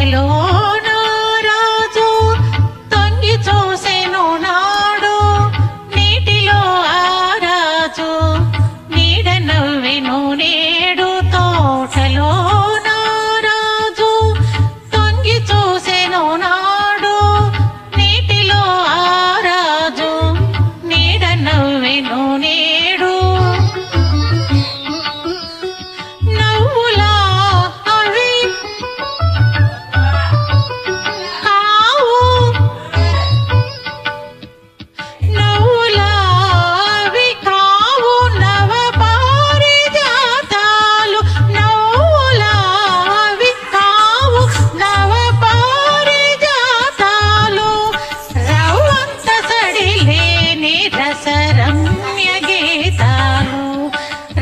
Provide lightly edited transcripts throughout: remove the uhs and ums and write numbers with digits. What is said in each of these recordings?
తోటలో రాజు తొంగి చూసెను నాడు నీటిలో ఆ రాజు నీడ నవ్వెను నేడు తోటలో రాజు తొంగి చూసెను నాడు నీటిలో ఆ రాజు నీడ నవ్వెను నేడు రసరమ్య గీతాలు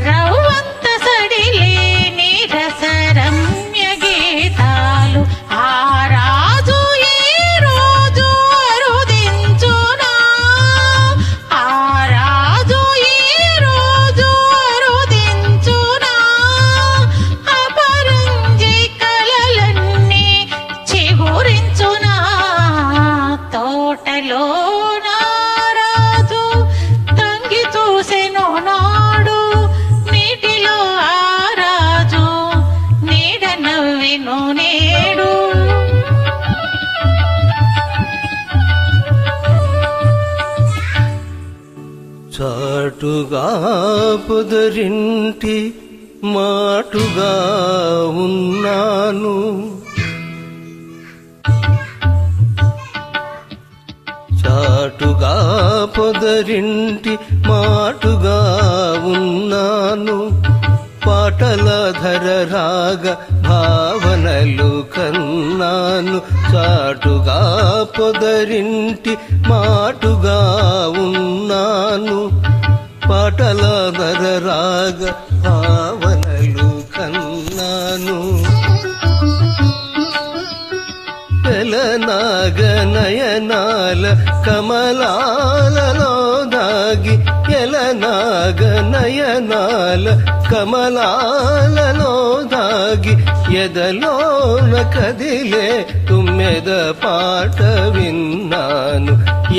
రవ్వంత సడిలేని రసరమ్య గీతాలు ఆ రాజు ఈ రోజు అరుదించునా ఆ రాజు ఈ రోజు అరుదించునా అపరంజి కలలన్నీ చిగురించునా తోటలో నాడు నీటిలో ఆ రాజు నీడ నవ్వెను నేడు చాటుగా పొదరింటి మాటుగా ఉన్నాను చాటుగా పొదరింటి మాటుగా ఉన్నాను పాటల ధర రాగ భావనలు కన్నాను చాటుగా పొదరింటి మాటుగా ఉన్నాను పాటల ధర రాగ భావనలు కన్నాను ఎలనాగనయనాల కమలాలలో దాగి ఎలనాగనయనాల కమలాలలో దాగి ఎదలోన కదిలే తుమ్మెద పాట విన్నాను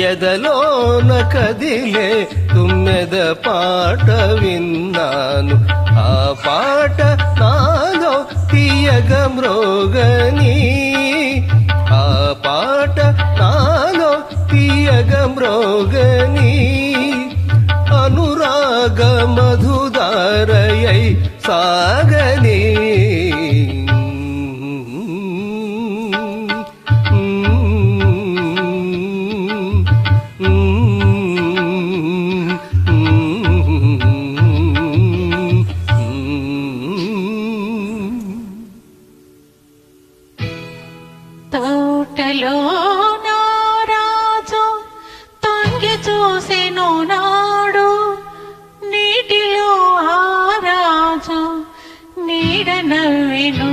ఎదలోన కదిలే తుమ్మెద పాట విన్నాను ఆ పాట నాలో తీయగ మ్రోగని ఆ పాట నాలో తీయగ మ్రోగని అనురాగ మధుదారయై సాగని తోటలో రాజు తొంగి చూసెను నాడు నీటిలో ఆ రాజు నీడ నవ్వెను